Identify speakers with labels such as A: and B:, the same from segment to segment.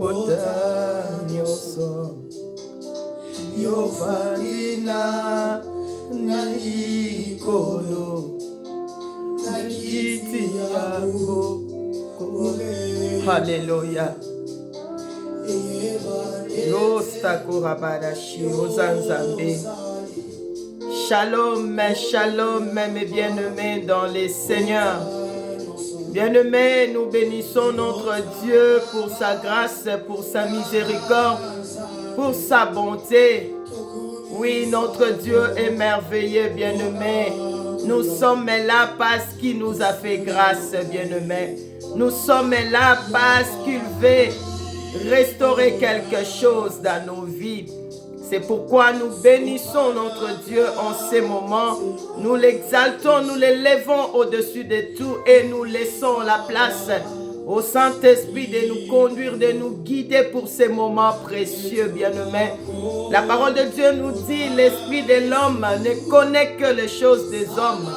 A: ota nyonso yofandina na ikolo na kiti yako. Hallelujah. Shalom, shalom, mes bien-aimés dans les Seigneurs. Bien-aimés, nous bénissons notre Dieu pour sa grâce, pour sa miséricorde, pour sa bonté. Oui, notre Dieu est merveilleux, bien-aimés. Nous sommes là parce qu'il nous a fait grâce, bien-aimés. Nous sommes là parce qu'il veut restaurer quelque chose dans nos vies. C'est pourquoi nous bénissons notre Dieu en ces moments. Nous l'exaltons, nous l'élevons au-dessus de tout et nous laissons la place au Saint-Esprit de nous conduire, de nous guider pour ces moments précieux, bien-aimés. La parole de Dieu nous dit, l'esprit de l'homme ne connaît que les choses des hommes.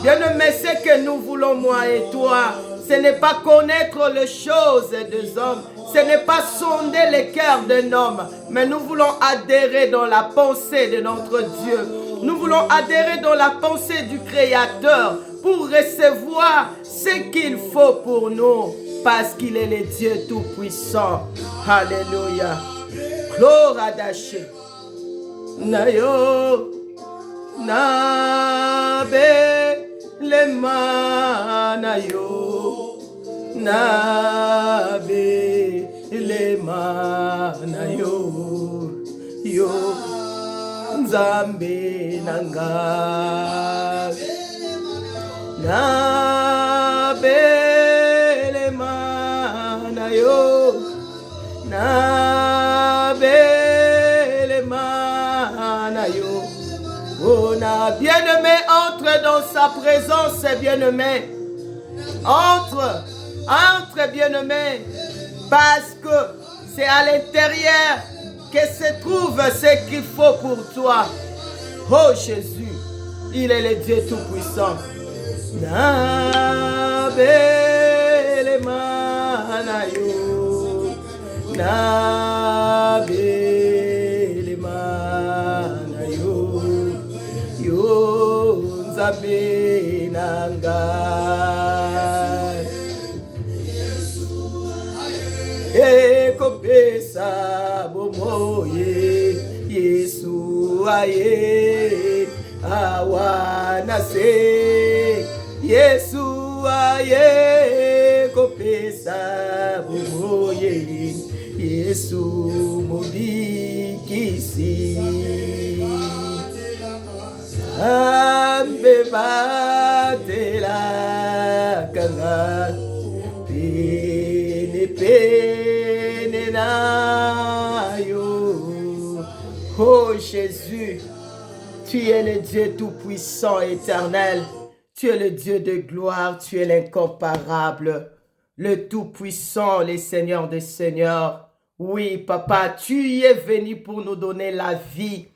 A: Bien-aimés, ce que nous voulons, moi et toi, ce n'est pas connaître les choses des hommes, ce n'est pas sonder le cœur d'un homme, mais nous voulons adhérer dans la pensée de notre Dieu. Nous voulons adhérer dans la pensée du Créateur pour recevoir ce qu'il faut pour nous, parce qu'il est le Dieu Tout-Puissant. Alléluia. Gloire à Daché. Nayo, nabe, le manayo, nabe, le manayo, yo, nzambe nanga, nabe, le manayo, nabe, le manayo. Oh, bien-aimé, entre dans sa présence, bien-aimé. Entre, bien-aimé. Parce que c'est à l'intérieur que se trouve ce qu'il faut pour toi. Oh Jésus, il est le Dieu Tout-Puissant. Nabele manayo, nabele manayo, yo nzabe nanga. Ekopesa bomoye Yesu aye awanase Yesu aye kopesa bomoye Yesu mobikisi ambe batela kanga pene na yo. Oh Jésus, tu es le Dieu tout-puissant, éternel. Tu es le Dieu de gloire, tu es l'incomparable, le tout-puissant, le Seigneur des seigneurs. Oui, papa, tu y es venu pour nous donner la vie.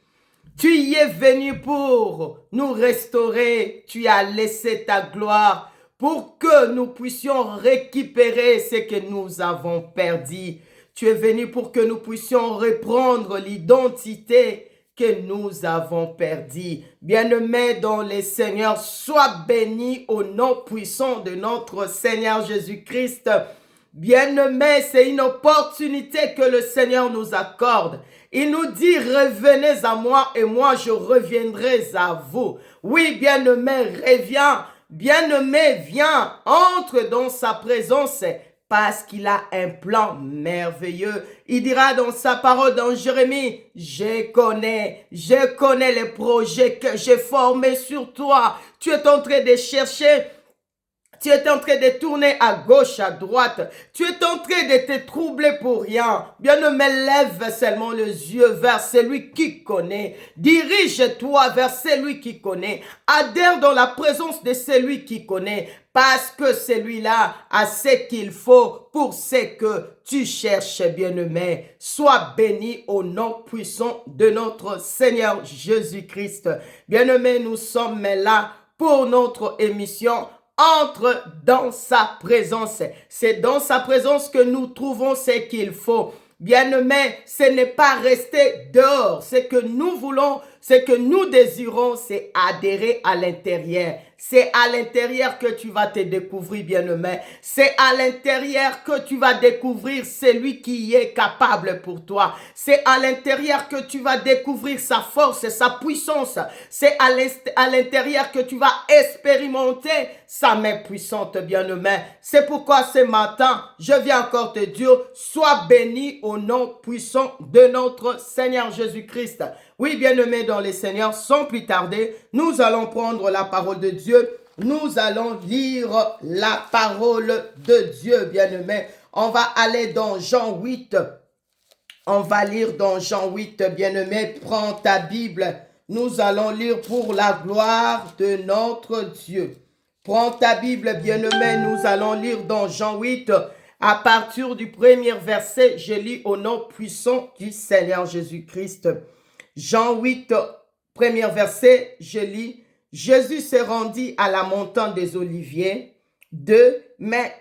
A: Tu y es venu pour nous restaurer. Tu as laissé ta gloire pour que nous puissions récupérer ce que nous avons perdu. Tu es venu pour que nous puissions reprendre l'identité que nous avons perdu. Bien-aimé dans le Seigneur, sois béni au nom puissant de notre Seigneur Jésus-Christ. Bien-aimé, c'est une opportunité que le Seigneur nous accorde. Il nous dit, revenez à moi et moi je reviendrai à vous. Oui, bien-aimé, reviens. Bien-aimé, viens, entre dans sa présence parce qu'il a un plan merveilleux. Il dira dans sa parole dans Jérémie, je connais les projets que j'ai formés sur toi. Tu es en train de chercher. Tu es en train de tourner à gauche, à droite. Tu es en train de te troubler pour rien. Bien-aimé, lève seulement les yeux vers celui qui connaît. Dirige-toi vers celui qui connaît. Adhère dans la présence de celui qui connaît. Parce que celui-là a ce qu'il faut pour ce que tu cherches, bien-aimé. Sois béni au nom puissant de notre Seigneur Jésus-Christ. Bien-aimé, nous sommes là pour notre émission entre dans sa présence. C'est dans sa présence que nous trouvons ce qu'il faut. Bien-aimés, ce n'est pas rester dehors. Ce que nous voulons, ce que nous désirons, c'est adhérer à l'intérieur. C'est à l'intérieur que tu vas te découvrir, bien-aimé. C'est à l'intérieur que tu vas découvrir celui qui est capable pour toi. C'est à l'intérieur que tu vas découvrir sa force, sa puissance. C'est à l'intérieur que tu vas expérimenter sa main puissante, bien-aimé. C'est pourquoi ce matin, je viens encore te dire, sois béni au nom puissant de notre Seigneur Jésus-Christ. Oui, bien-aimés dans le Seigneur, sans plus tarder, nous allons prendre la parole de Dieu. Nous allons lire la parole de Dieu, bien-aimés. On va aller dans Jean 8. On va lire dans Jean 8, bien-aimé. Prends ta Bible. Nous allons lire pour la gloire de notre Dieu. Prends ta Bible, bien-aimé. Nous allons lire dans Jean 8. À partir du premier verset, je lis au nom puissant du Seigneur Jésus-Christ. Jean 8, premier verset, je lis. Jésus se rendit à la montagne des Oliviers. 2. Mais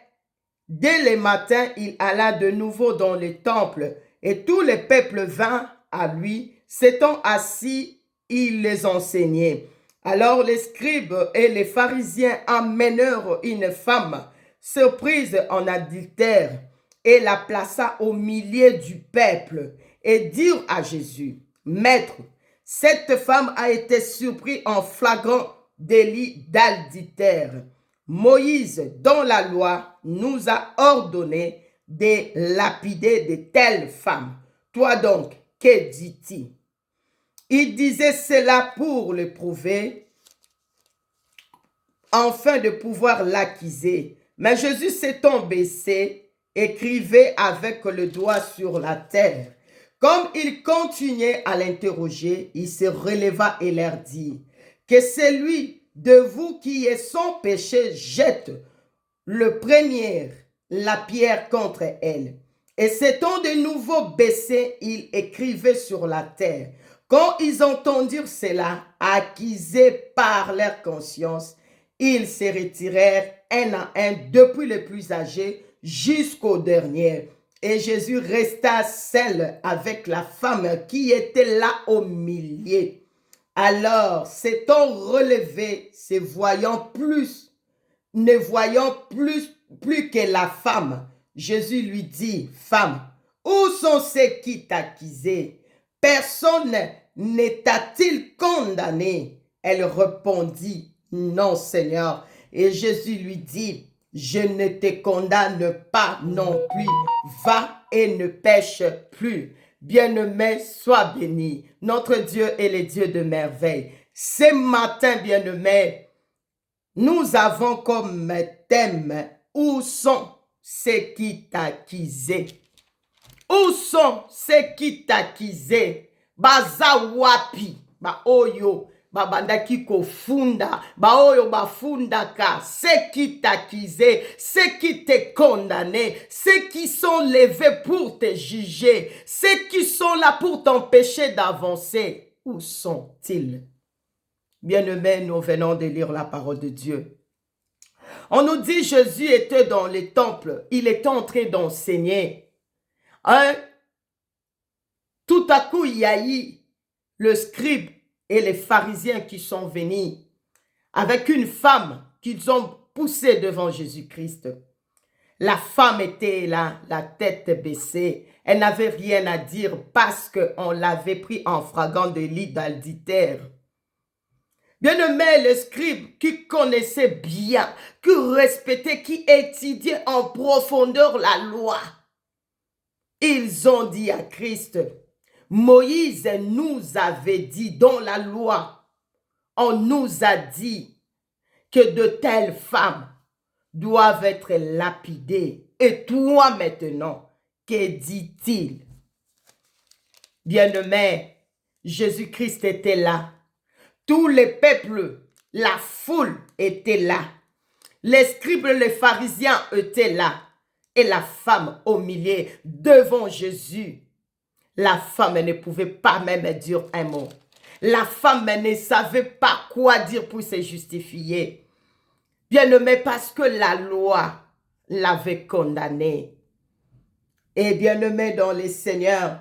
A: dès le matin, il alla de nouveau dans le temple, et tout le peuple vint à lui. S'étant assis, il les enseignait. Alors les scribes et les pharisiens emmenèrent une femme surprise en adultère et la plaça au milieu du peuple et dirent à Jésus, Maître, cette femme a été surprise en flagrant délit d'adultère. Moïse, dans la loi, nous a ordonné de lapider de telles femmes. Toi donc, que dit-il? Il disait cela pour le prouver, afin de pouvoir l'accuser. Mais Jésus s'étant baissé, écrivait avec le doigt sur la terre. Comme il continuait à l'interroger, il se releva et leur dit, que celui de vous qui est sans péché jette le premier la pierre contre elle. Et s'étant de nouveau baissé, il écrivait sur la terre. Quand ils entendirent cela, accusés par leur conscience, ils se retirèrent un à un, depuis le plus âgé jusqu'au dernier. Et Jésus resta seul avec la femme qui était là au milieu. Alors, s'étant relevé, ne voyant plus que la femme, Jésus lui dit, Femme, où sont ceux qui t'accusaient? Personne ne t'a-t-il condamné? Elle répondit, Non, Seigneur. Et Jésus lui dit, Je ne te condamne pas non plus. Va et ne pêche plus. Bien-aimé, sois béni. Notre Dieu est le Dieu de merveille. Ce matin, bien-aimé, nous avons comme thème, où sont ceux qui t'accusaient? Où sont ceux qui t'accusaient? Baza wapi, ba oyo, babandaki kofunda, ba oyo bafundaka, ceux qui t'accusaient, ceux qui te condamnaient, ceux qui sont levés pour te juger, ceux qui sont là pour t'empêcher d'avancer. Où sont-ils? Bien-aimés, nous venons de lire la parole de Dieu. On nous dit Jésus était dans le temple, il était en train d'enseigner. Tout à coup, il y a eu le scribe et les pharisiens qui sont venus avec une femme qu'ils ont poussée devant Jésus-Christ. La femme était là, la tête baissée. Elle n'avait rien à dire parce qu'on l'avait pris en flagrant délit d'adultère. Bien-aimé, le scribe qui connaissait bien, qui respectait, qui étudiait en profondeur la loi, ils ont dit à Christ, Moïse nous avait dit dans la loi, on nous a dit que de telles femmes doivent être lapidées. Et toi maintenant, que dit-il? Bien-aimé, Jésus-Christ était là. Tout le peuple, la foule était là. Les scribes, les pharisiens étaient là. Et la femme au milieu, devant Jésus. La femme ne pouvait pas même dire un mot. La femme ne savait pas quoi dire pour se justifier. Bien-aimé, parce que la loi l'avait condamné. Et bien-aimé dans les Seigneurs,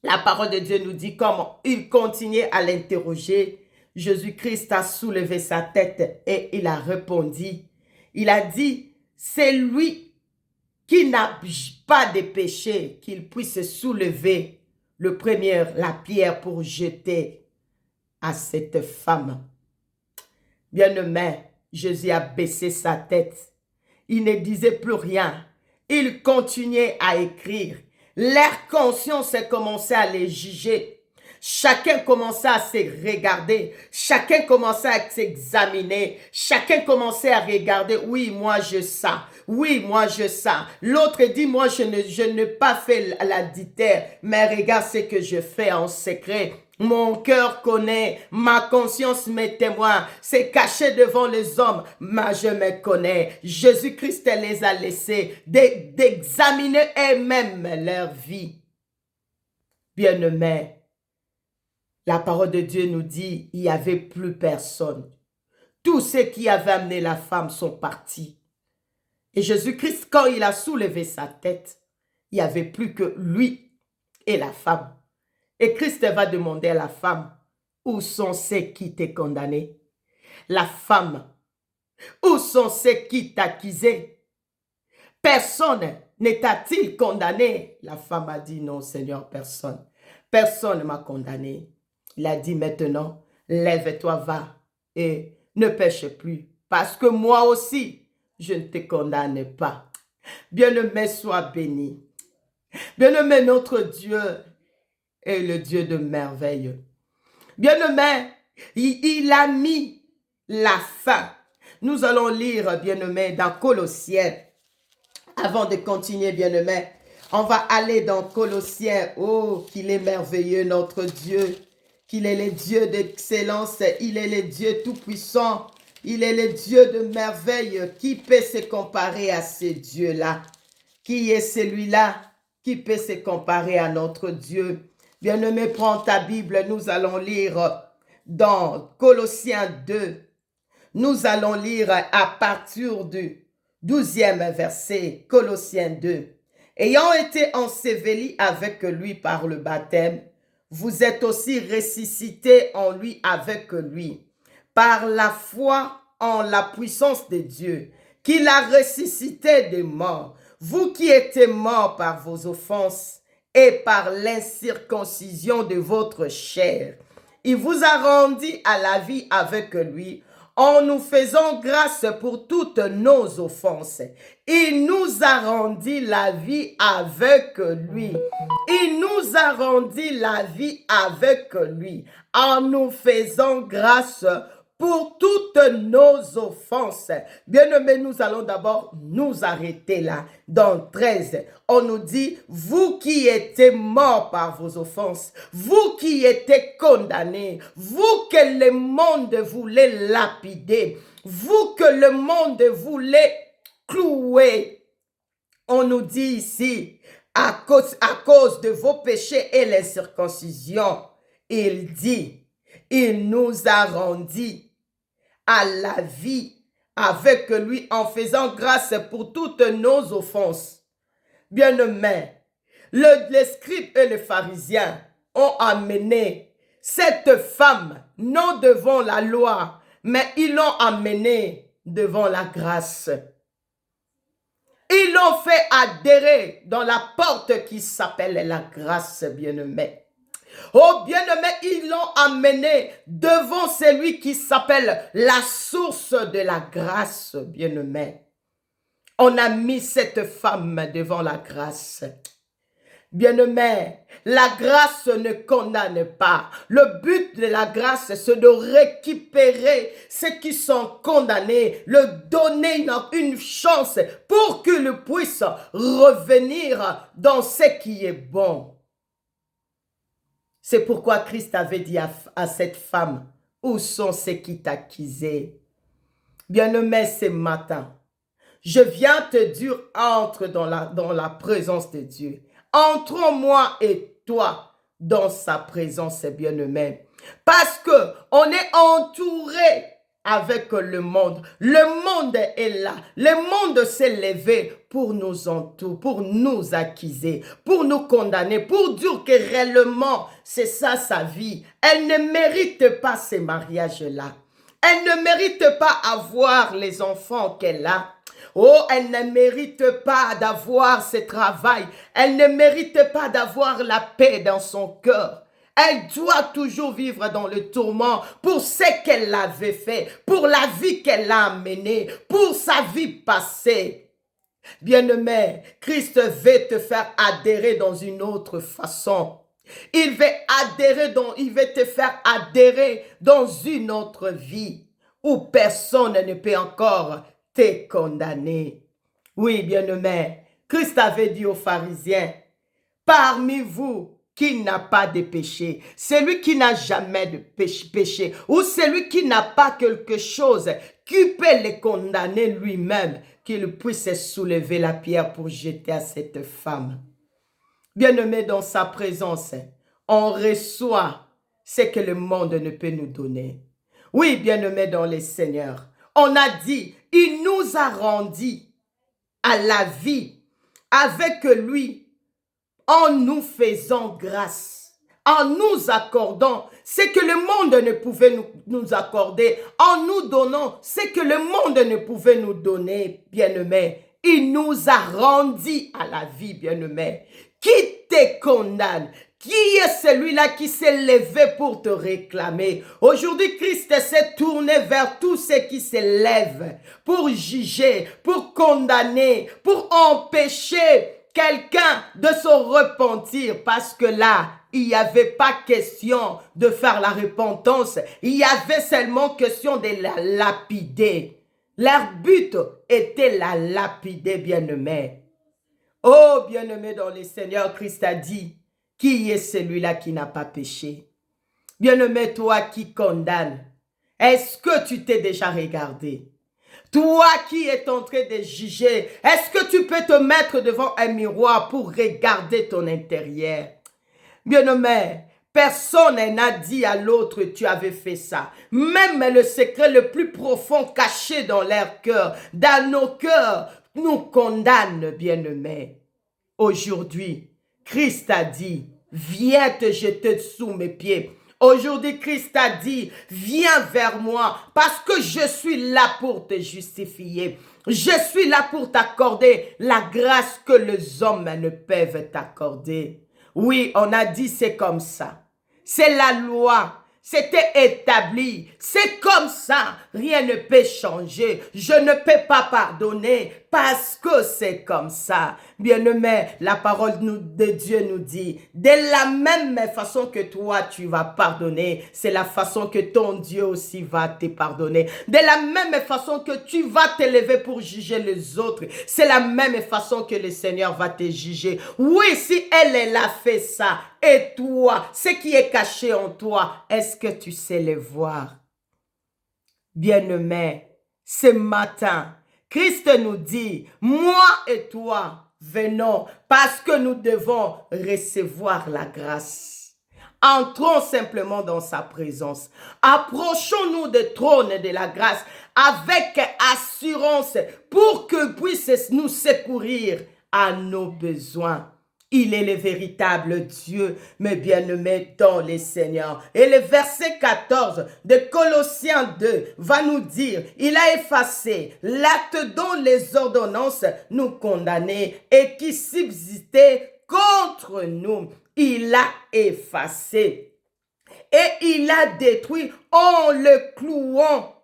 A: la parole de Dieu nous dit comment il continuait à l'interroger. Jésus-Christ a soulevé sa tête et il a répondu. Il a dit, c'est lui qui n'a pas de péché, qu'il puisse soulever la pierre pour jeter à cette femme. Bien-aimé, Jésus a baissé sa tête. Il ne disait plus rien. Il continuait à écrire. Leur conscience a commencé à les juger. Chacun commençait à se regarder. Chacun commençait à s'examiner. Chacun commençait à regarder. Oui, moi je ça. Oui, moi je ça. L'autre dit, moi je n'ai pas fait l'adultère. Mais regarde ce que je fais en secret. Mon cœur connaît, ma conscience me témoigne. C'est caché devant les hommes, mais je me connais. Jésus-Christ les a laissés d'examiner eux-mêmes leur vie. Bien-aimés, la parole de Dieu nous dit, il n'y avait plus personne. Tous ceux qui avaient amené la femme sont partis. Et Jésus-Christ, quand il a soulevé sa tête, il n'y avait plus que lui et la femme. Et Christ va demander à la femme, où sont ceux qui t'ont condamné? La femme, où sont ceux qui t'accusaient? Personne ne t'a-t-il condamné? La femme a dit, non Seigneur, personne. Personne ne m'a condamné. Il a dit maintenant, lève-toi, va et ne pêche plus. Parce que moi aussi, je ne te condamne pas. Bien-aimé, sois béni. Bien-aimé, notre Dieu est le Dieu de merveille. Bien-aimé, il a mis la fin. Nous allons lire, bien-aimé, dans Colossiens. Avant de continuer, bien-aimé, on va aller dans Colossiens. Oh, qu'il est merveilleux, notre Dieu. Qu'il est le Dieu d'excellence. Il est le Dieu tout-puissant. Il est le Dieu de merveille. Qui peut se comparer à ce Dieu-là? Qui est celui-là qui peut se comparer à notre Dieu? Bien-aimé, prends ta Bible, nous allons lire dans Colossiens 2. Nous allons lire à partir du 12e verset, Colossiens 2. Ayant été ensevelis avec lui par le baptême, vous êtes aussi ressuscités en lui avec lui, par la foi en la puissance de Dieu, qui l'a ressuscité des morts. Vous qui étiez morts par vos offenses et par l'incirconcision de votre chair, il vous a rendu à la vie avec lui, en nous faisant grâce pour toutes nos offenses. Il nous a rendu la vie avec lui. Il nous a rendu la vie avec lui, en nous faisant grâce pour toutes nos offenses. Bien-aimés, nous allons d'abord nous arrêter là. Dans 13, on nous dit, vous qui étiez morts par vos offenses, vous qui étiez condamnés, vous que le monde voulait lapider, vous que le monde voulait clouer. On nous dit ici, à cause de vos péchés et les circoncisions, il dit, il nous a rendus à la vie avec lui en faisant grâce pour toutes nos offenses. Bien-aimés, les scribes et les pharisiens ont amené cette femme non devant la loi, mais ils l'ont amenée devant la grâce. Ils l'ont fait adhérer dans la porte qui s'appelle la grâce, bien-aimés. Oh bien-aimé, ils l'ont amené devant celui qui s'appelle la source de la grâce, bien-aimé. On a mis cette femme devant la grâce. Bien-aimé, la grâce ne condamne pas. Le but de la grâce, c'est de récupérer ceux qui sont condamnés, leur donner une chance pour qu'ils puissent revenir dans ce qui est bon. C'est pourquoi Christ avait dit à cette femme, où sont ceux qui t'accusaient? Bien-aimé, ce matin, je viens te dire, entre dans la présence de Dieu. Entrons moi et toi dans sa présence, bien-aimé. Parce que on est entouré avec le monde. Le monde est là. Le monde s'est levé pour nous entourer, pour nous accuser, pour nous condamner, pour dire que réellement, c'est ça sa vie. Elle ne mérite pas ces mariages-là. Elle ne mérite pas avoir les enfants qu'elle a. Oh, elle ne mérite pas d'avoir ce travail. Elle ne mérite pas d'avoir la paix dans son cœur. Elle doit toujours vivre dans le tourment pour ce qu'elle avait fait, pour la vie qu'elle a menée, pour sa vie passée. Bien-aimé, Christ veut te faire adhérer dans une autre façon. Il veut te faire adhérer dans une autre vie où personne ne peut encore te condamner. Oui, bien-aimé, Christ avait dit aux pharisiens, parmi vous, qui n'a pas de péché, celui qui n'a jamais de péché, ou celui qui n'a pas quelque chose qui peut le condamner lui-même, qu'il puisse soulever la pierre pour jeter à cette femme. Bien-aimé, dans sa présence, on reçoit ce que le monde ne peut nous donner. Oui, bien-aimé dans le Seigneur, on a dit, il nous a rendus à la vie avec lui, en nous faisant grâce, en nous accordant ce que le monde ne pouvait nous accorder, en nous donnant ce que le monde ne pouvait nous donner, bien-aimé. Il nous a rendus à la vie, bien-aimé. Qui te condamne? Qui est celui-là qui s'est levé pour te réclamer? Aujourd'hui, Christ s'est tourné vers tous ceux qui se lèvent pour juger, pour condamner, pour empêcher quelqu'un de se repentir, parce que là, il n'y avait pas question de faire la repentance. Il y avait seulement question de la lapider. Leur but était la lapider, bien-aimé. Oh, bien-aimé dans le Seigneur, Christ a dit, qui est celui-là qui n'a pas péché? Bien-aimé, toi qui condamnes, est-ce que tu t'es déjà regardé? Toi qui es en train de juger, est-ce que tu peux te mettre devant un miroir pour regarder ton intérieur? Bien-aimé, personne n'a dit à l'autre tu avais fait ça. Même le secret le plus profond caché dans leur cœur, dans nos cœurs, nous condamne, bien-aimé. Aujourd'hui, Christ a dit, viens te jeter sous mes pieds. Aujourd'hui, Christ a dit, viens vers moi parce que je suis là pour te justifier. Je suis là pour t'accorder la grâce que les hommes ne peuvent t'accorder. Oui, on a dit c'est comme ça. C'est la loi. C'était établi. C'est comme ça. Rien ne peut changer. Je ne peux pas pardonner parce que c'est comme ça. Bien-aimé, la parole de Dieu nous dit, de la même façon que toi tu vas pardonner, c'est la façon que ton Dieu aussi va te pardonner. De la même façon que tu vas te lever pour juger les autres, c'est la même façon que le Seigneur va te juger. Oui, si elle a fait ça, et toi, ce qui est caché en toi, est-ce que tu sais le voir? Bien-aimé, ce matin, Christ nous dit, moi et toi, venons parce que nous devons recevoir la grâce. Entrons simplement dans sa présence. Approchons-nous du trône de la grâce avec assurance pour que puisse nous secourir à nos besoins. Il est le véritable Dieu, mes bien-aimés dans les Seigneurs. Et le verset 14 de Colossiens 2 va nous dire, il a effacé l'acte dont les ordonnances nous condamnaient et qui subsistait contre nous. Il a effacé et il a détruit en le clouant,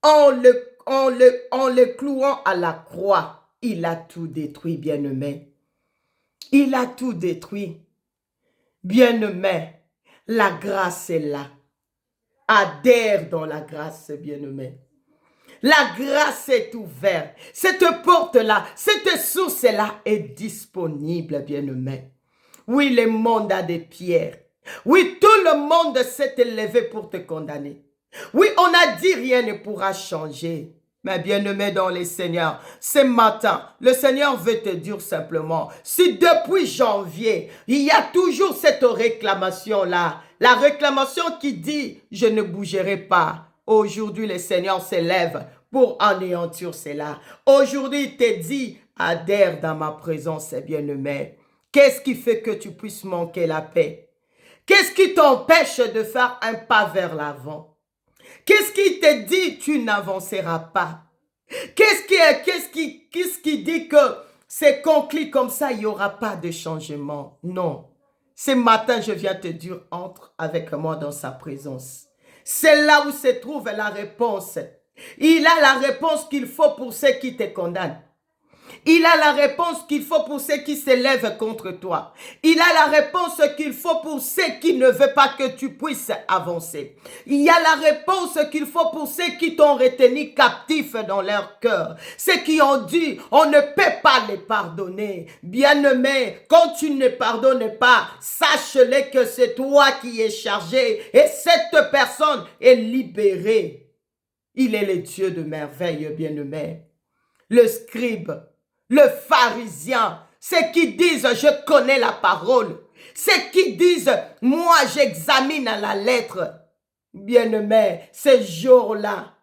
A: en le clouant à la croix. Il a tout détruit, bien-aimé. Il a tout détruit. Bien-aimé, la grâce est là. Adhère dans la grâce, bien-aimé. La grâce est ouverte. Cette porte-là, cette source-là est disponible, bien-aimé. Oui, le monde a des pierres. Oui, tout le monde s'est élevé pour te condamner. Oui, on a dit rien ne pourra changer. Mais bien-aimé dans le Seigneur, ce matin, le Seigneur veut te dire simplement, si depuis janvier, il y a toujours cette réclamation-là, la réclamation qui dit, je ne bougerai pas, Aujourd'hui, le Seigneur s'élève pour anéantir cela. Aujourd'hui, il te dit, adhère dans ma présence, bien-aimé. Qu'est-ce qui fait que tu puisses manquer la paix? Qu'est-ce qui t'empêche de faire un pas vers l'avant? Qu'est-ce qui te dit tu n'avanceras pas? Qu'est-ce qui dit que c'est conclu comme ça, il n'y aura pas de changement? Non. Ce matin, je viens te dire, entre avec moi dans sa présence. C'est là où se trouve la réponse. Il a la réponse qu'il faut pour ceux qui te condamnent. Il a la réponse qu'il faut pour ceux qui s'élèvent contre toi. Il a la réponse qu'il faut pour ceux qui ne veulent pas que tu puisses avancer. Il y a la réponse qu'il faut pour ceux qui t'ont retenu captif dans leur cœur. Ceux qui ont dit, on ne peut pas les pardonner. Bien-aimé, quand tu ne pardonnes pas, sache-le que c'est toi qui es chargé et cette personne est libérée. Il est le Dieu de merveille, bien-aimé. Le scribe, le pharisien, ceux qui disent je connais la parole, ceux qui disent moi j'examine à la lettre. Bien-aimé, ces jours-là,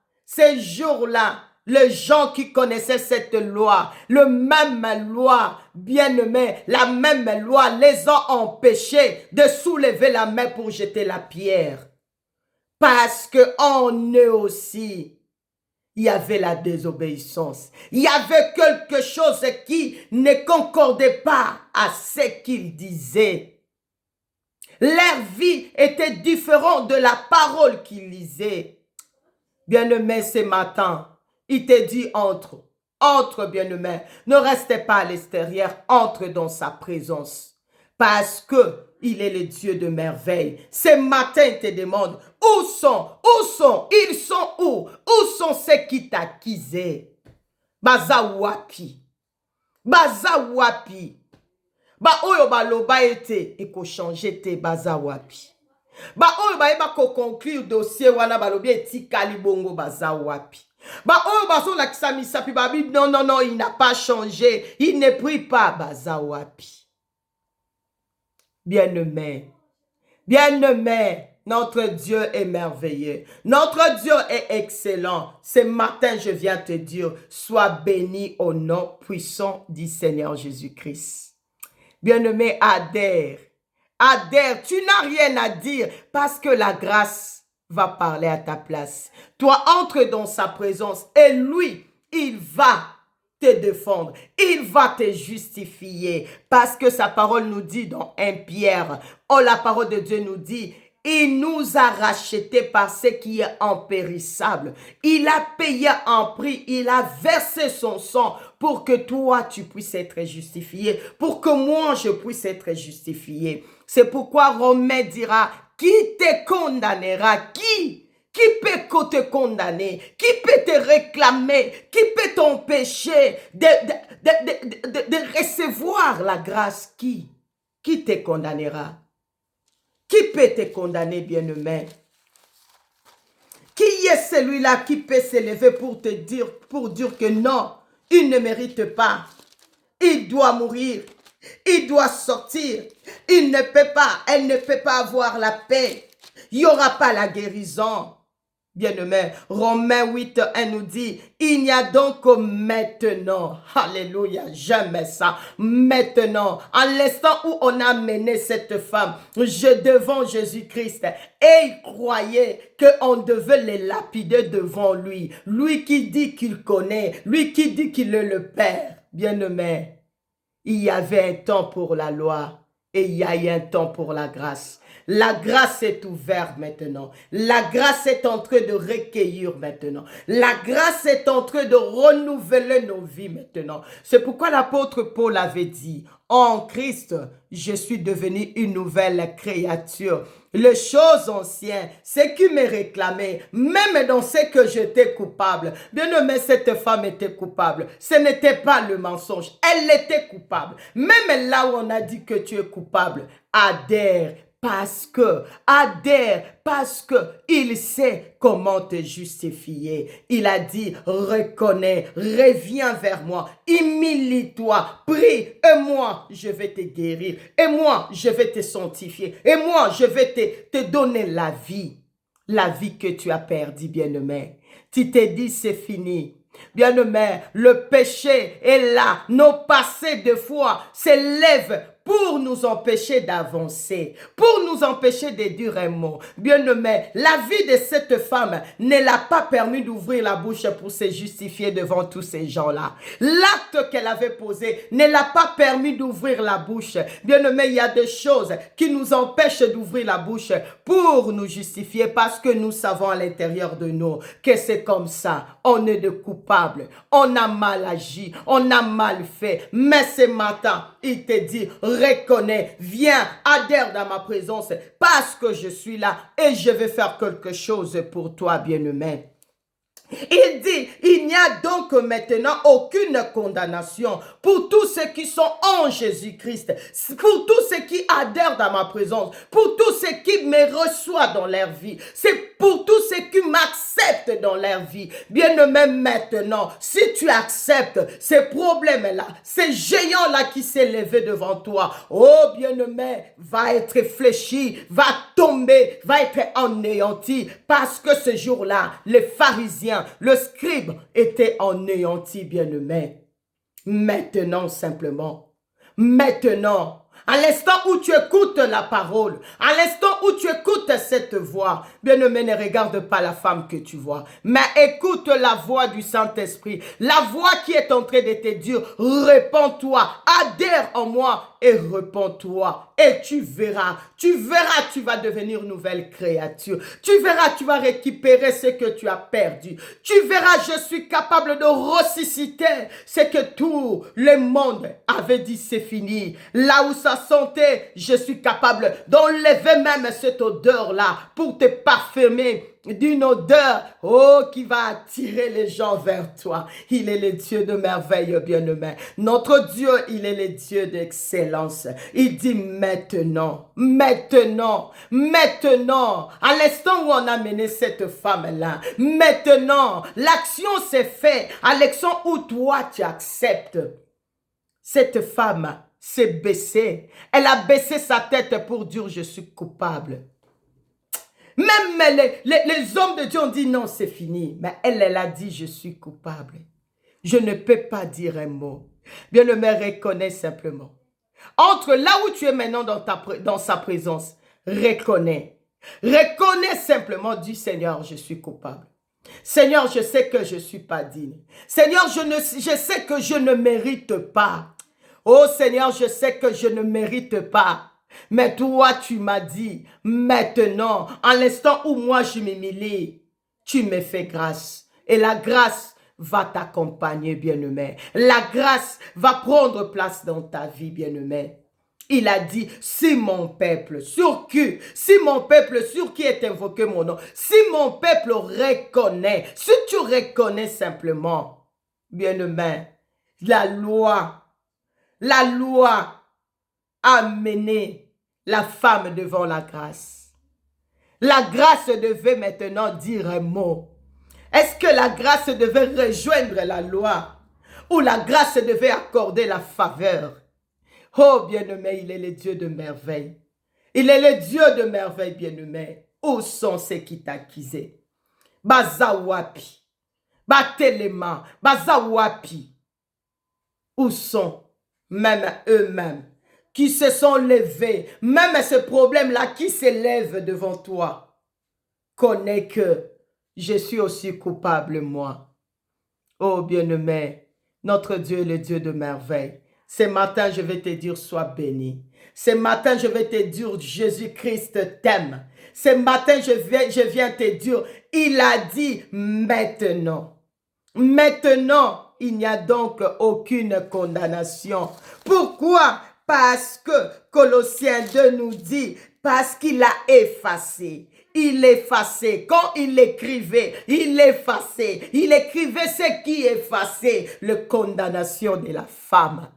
A: les gens qui connaissaient cette loi, le même loi, bien-aimé, la même loi les a empêchés de soulever la main pour jeter la pierre. Parce qu'en eux aussi, il y avait la désobéissance. Il y avait quelque chose qui ne concordait pas à ce qu'ils disaient. Leur vie était différente de la parole qu'ils lisaient. Bien-aimé, ce matin, il te dit entre. Entre, bien-aimé. Ne restez pas à l'extérieur. Entre dans sa présence. Parce que il est le Dieu de merveille. Ce matin, il te demande, ils sont où? Où sont ceux qui t'accusaient? Baza wapi? Ba oyo ba loba ete, eko changer te baza wapi? Ba oyo ba eba ko conclure dossier wana ba lobi eti kalibongo baza wapi? Ba oyo ba so la kisamisa pi ba bi non, il n'a pas changé, il ne prie pas baza wapi? Bien-aimé, notre Dieu est merveilleux. Notre Dieu est excellent. Ce matin, je viens te dire, sois béni au nom puissant du Seigneur Jésus-Christ. Bien-aimé, adhère. Adhère, tu n'as rien à dire parce que la grâce va parler à ta place. Toi, entre dans sa présence et lui, il va te défendre. Il va te justifier parce que sa parole nous dit dans 1 Pierre, la parole de Dieu nous dit, il nous a rachetés par ce qui est impérissable. Il a payé un prix, il a versé son sang pour que toi tu puisses être justifié, pour que moi je puisse être justifié. C'est pourquoi Romain dira, qui te condamnera? Qui peut te condamner? Qui peut te réclamer? Qui peut t'empêcher de recevoir la grâce? Qui te condamnera? Qui peut te condamner, bien-aimé? Qui est celui-là qui peut s'élever pour dire que non, il ne mérite pas. Il doit mourir. Il doit sortir. Elle ne peut pas avoir la paix. Il n'y aura pas la guérison. Bien-aimé, Romains 8, 1 nous dit, il n'y a donc que maintenant, alléluia, jamais ça, maintenant, en l'instant où on a mené cette femme devant Jésus-Christ, et il croyait qu'on devait les lapider devant lui, lui qui dit qu'il connaît, lui qui dit qu'il est le Père. Bien-aimé, il y avait un temps pour la loi et il y a un temps pour la grâce. La grâce est ouverte maintenant. La grâce est en train de recueillir maintenant. La grâce est en train de renouveler nos vies maintenant. C'est pourquoi l'apôtre Paul avait dit, en Christ, je suis devenu une nouvelle créature. Les choses anciennes, ce qui me réclamait, même dans ce que j'étais coupable. Bien-aimé, cette femme était coupable. Ce n'était pas le mensonge. Elle était coupable. Même là où on a dit que tu es coupable, adhère. Parce que il sait comment te justifier. Il a dit, reconnais, reviens vers moi, humilie-toi, prie, et moi, je vais te guérir, et moi, je vais te sanctifier, et moi, je vais te donner la vie. la vie que tu as perdue, bien-aimé. Tu t'es dit, c'est fini. Bien-aimé, le péché est là. Nos passés de foi s'élèvent pour nous empêcher d'avancer, pour nous empêcher de dire un mot. Bien-aimé, la vie de cette femme ne l'a pas permis d'ouvrir la bouche pour se justifier devant tous ces gens-là. L'acte qu'elle avait posé ne l'a pas permis d'ouvrir la bouche. Bien-aimé, il y a des choses qui nous empêchent d'ouvrir la bouche pour nous justifier parce que nous savons à l'intérieur de nous que c'est comme ça. On est de coupables, on a mal agi, on a mal fait. Mais ce matin, il te dit, reconnais, viens, adhère dans ma présence parce que je suis là et je vais faire quelque chose pour toi, bien-aimé. Il dit, il n'y a donc maintenant aucune condamnation pour tous ceux qui sont en Jésus-Christ, pour tous ceux qui adhèrent dans ma présence, pour tous ceux qui me reçoivent dans leur vie, c'est pour tous ceux qui m'acceptent dans leur vie. Bien-aimé, maintenant, si tu acceptes ces problèmes-là, ces géants-là qui s'est levé devant toi, oh bien-aimé, va être fléchi, va tomber, va être anéanti, parce que ce jour-là, les pharisiens, le scribe était anéanti, bien-aimé. Maintenant, simplement, maintenant, à l'instant où tu écoutes la parole, à l'instant où tu écoutes cette voix, bien-aimé, ne regarde pas la femme que tu vois, mais écoute la voix du Saint-Esprit, la voix qui est en train de te dire, répands-toi, adhère en moi et répands-toi. Et tu verras, tu vas devenir nouvelle créature. Tu verras, tu vas récupérer ce que tu as perdu. Tu verras, je suis capable de ressusciter ce que tout le monde avait dit, c'est fini. Là où ça sentait, je suis capable d'enlever même cette odeur-là pour te parfumer d'une odeur, oh, qui va attirer les gens vers toi. Il est le Dieu de merveille, bien-aimé. Notre Dieu, il est le Dieu d'excellence. Il dit maintenant, maintenant, maintenant, à l'instant où on a mené cette femme-là, maintenant, l'action s'est faite, à l'instant où toi tu acceptes. Cette femme s'est baissée. Elle a baissé sa tête pour dire, je suis coupable. Même les hommes de Dieu ont dit non, c'est fini. Mais elle a dit, je suis coupable. Je ne peux pas dire un mot. Bien-aimé, reconnais simplement. Entre là où tu es maintenant dans sa présence, reconnais. Reconnais simplement, dis Seigneur, je suis coupable. Seigneur, je sais que je ne suis pas digne. Seigneur, je sais que je ne mérite pas. Oh Seigneur, je sais que je ne mérite pas. Mais toi, tu m'as dit, maintenant, en l'instant où moi je m'humilie, tu me fais grâce. Et la grâce va t'accompagner, bien-aimé. La grâce va prendre place dans ta vie, bien-aimé. Il a dit, si mon peuple, sur qui est invoqué mon nom, si mon peuple reconnaît, si tu reconnais simplement, bien-aimé, la loi a mené la femme devant la grâce. La grâce devait maintenant dire un mot. Est-ce que la grâce devait rejoindre la loi ou la grâce devait accorder la faveur? Oh bien-aimé, il est le Dieu de merveille. Il est le Dieu de merveille, bien-aimé. Où sont ceux qui t'accusaient? Bazawapi, Batelema, Bazawapi. Où sont même eux-mêmes qui se sont levés, même ce problème-là qui s'élève devant toi, connais que je suis aussi coupable, moi. Oh bien-aimé, notre Dieu est le Dieu de merveille. Ce matin, je vais te dire, sois béni. Ce matin, je vais te dire, Jésus-Christ t'aime. Ce matin, je viens te dire, il a dit maintenant. Maintenant, il n'y a donc aucune condamnation. Pourquoi? Parce que Colossiens 2 nous dit, parce qu'il a effacé. Il effaçait. Quand il écrivait, il effaçait. Il écrivait ce qui effaçait la condamnation de la femme.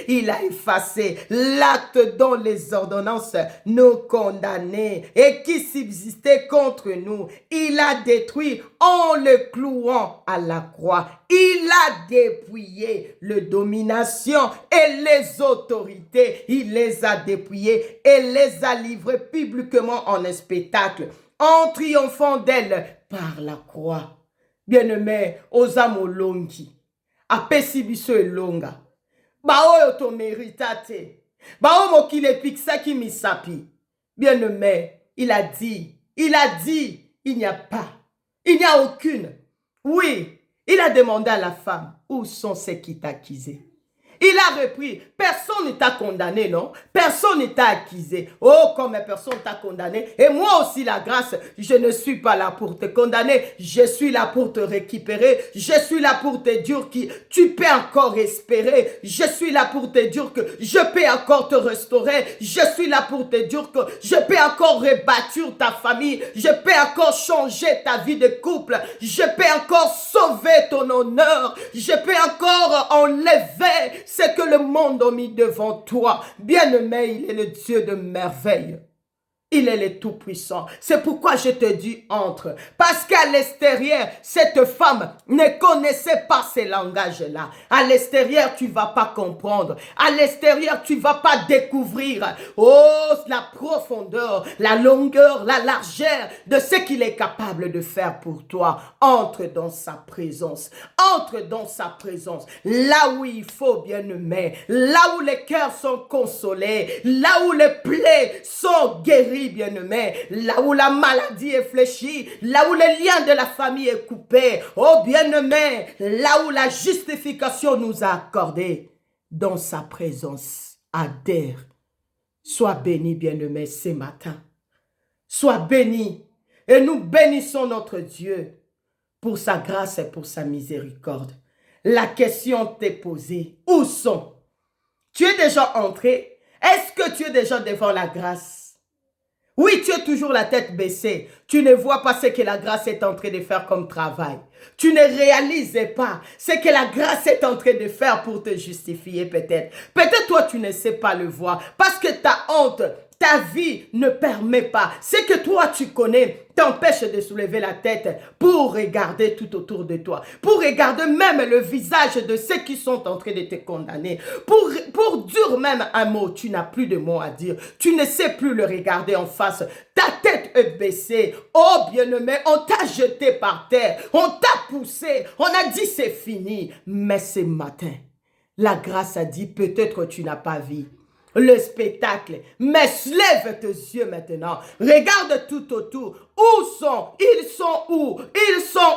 A: Il a effacé l'acte dont les ordonnances nous condamnaient et qui subsistait contre nous. Il a détruit en le clouant à la croix. Il a dépouillé les dominations et les autorités. Il les a dépouillées et les a livrées publiquement en un spectacle en triomphant d'elle par la croix. Bien-aimé, ozamo longi, apesi biso elonga, baoyo to méritate, bao mokile piksaki misapi. Bien-aimé, il a dit, il n'y a pas, il n'y a aucune. Oui, il a demandé à la femme, où sont ceux qui t'accusaient? Il a repris, personne ne t'a condamné, non? Personne ne t'a accusé. Oh, comme personne t'a condamné. Et moi aussi, la grâce, je ne suis pas là pour te condamner. Je suis là pour te récupérer. Je suis là pour te dire que tu peux encore espérer. Je suis là pour te dire que je peux encore te restaurer. Je suis là pour te dire que je peux encore rebâtir ta famille. Je peux encore changer ta vie de couple. Je peux encore sauver ton honneur. Je peux encore enlever ce que le monde a mis devant toi. Bien-aimé, il est le Dieu de merveille. Il est le Tout-Puissant. C'est pourquoi je te dis entre. Parce qu'à l'extérieur, cette femme ne connaissait pas ces langages-là. À l'extérieur, tu ne vas pas comprendre. À l'extérieur, tu ne vas pas découvrir. Oh, la profondeur, la longueur, la largeur de ce qu'il est capable de faire pour toi. Entre dans sa présence. Entre dans sa présence. Là où il faut, bien-aimé. Là où les cœurs sont consolés. Là où les plaies sont guéries, bien-aimé, là où la maladie est fléchie, là où le lien de la famille est coupé, oh bien-aimé, là où la justification nous a accordé, dans sa présence, adhère. Sois béni, bien-aimé, ce matin. Sois béni, et nous bénissons notre Dieu pour sa grâce et pour sa miséricorde. La question t'est posée, où sont? Tu es déjà entré? Est-ce que tu es déjà devant la grâce? Oui, tu es toujours la tête baissée. Tu ne vois pas ce que la grâce est en train de faire comme travail. Tu ne réalises pas ce que la grâce est en train de faire pour te justifier peut-être. Peut-être toi, tu ne sais pas le voir parce que ta honte, ta vie ne permet pas. Ce que toi, tu connais t'empêche de soulever la tête pour regarder tout autour de toi. Pour regarder même le visage de ceux qui sont en train de te condamner. Pour dire même un mot, tu n'as plus de mots à dire. Tu ne sais plus le regarder en face. Ta tête est baissée. Oh bien-aimé, on t'a jeté par terre. On t'a poussé. On a dit c'est fini. Mais ce matin, la grâce a dit peut-être tu n'as pas vu le spectacle, mais lève tes yeux maintenant, regarde tout autour, où sont, ils sont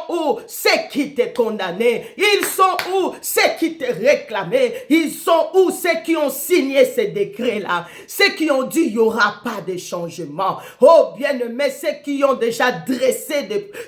A: où, ceux qui t'ont condamné, ils sont où, ceux qui t'ont réclamé, ils sont où, ceux qui ont signé ces décrets-là, ceux qui ont dit il n'y aura pas de changement, oh bien-aimé, ceux qui ont déjà dressé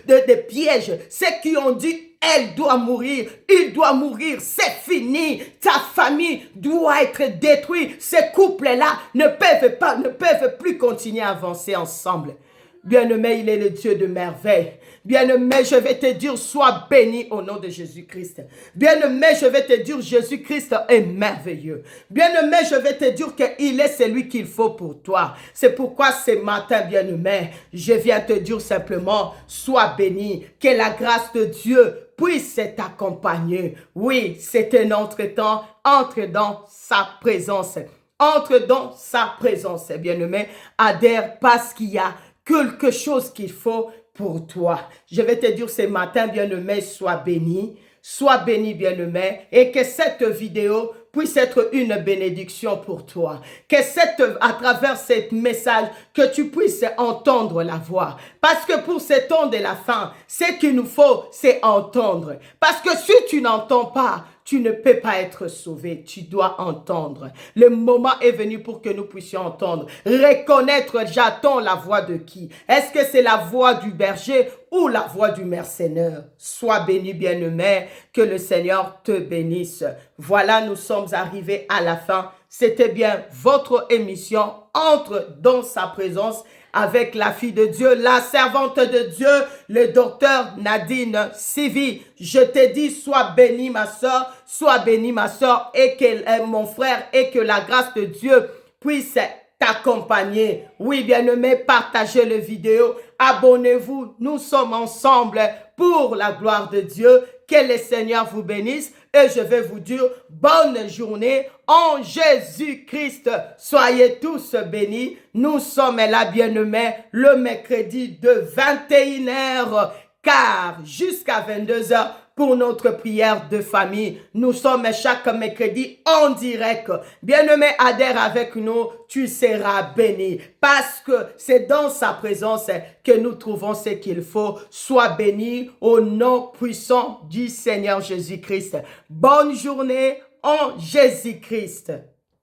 A: des pièges, ceux qui ont dit elle doit mourir, il doit mourir, c'est fini. Ta famille doit être détruite. Ces couples-là ne peuvent plus continuer à avancer ensemble. Bien-aimé, il est le Dieu de merveille. Bien-aimé, je vais te dire, sois béni au nom de Jésus-Christ. Bien-aimé, je vais te dire, Jésus-Christ est merveilleux. Bien-aimé, je vais te dire qu'il est celui qu'il faut pour toi. C'est pourquoi ce matin, bien-aimé, je viens te dire simplement, sois béni, que la grâce de Dieu puisse t'accompagner. Oui, c'est un entre-temps, entre dans sa présence. Entre dans sa présence, bien-aimé, adhère parce qu'il y a quelque chose qu'il faut pour toi. Je vais te dire ce matin, bien-aimé, sois béni, bien-aimé, et que cette vidéo puisse être une bénédiction pour toi. Que à travers ce message, que tu puisses entendre la voix. Parce que pour ce temps de la fin, ce qu'il nous faut, c'est entendre. Parce que si tu n'entends pas, tu ne peux pas être sauvé. Tu dois entendre. Le moment est venu pour que nous puissions entendre. Reconnaître, j'attends la voix de qui? Est-ce que c'est la voix du berger ou la voix du mercenaire? Sois béni, bien-aimé, que le Seigneur te bénisse. Voilà, nous sommes arrivés à la fin. C'était bien votre émission Entre dans sa présence avec la fille de Dieu, la servante de Dieu, le docteur Nadine Sivi. Je te dis, sois béni ma soeur, et que mon frère, et que la grâce de Dieu puisse t'accompagner. Oui, bien-aimé, partagez le vidéo, abonnez-vous, nous sommes ensemble pour la gloire de Dieu. Que le Seigneur vous bénisse et je vais vous dire bonne journée en Jésus-Christ. Soyez tous bénis. Nous sommes là, bien-aimés, le mercredi de 21h, car jusqu'à 22h, pour notre prière de famille. Nous sommes chaque mercredi en direct. Bien-aimé, adhère avec nous, tu seras béni. Parce que c'est dans sa présence que nous trouvons ce qu'il faut. Sois béni au nom puissant du Seigneur Jésus-Christ. Bonne journée en Jésus-Christ.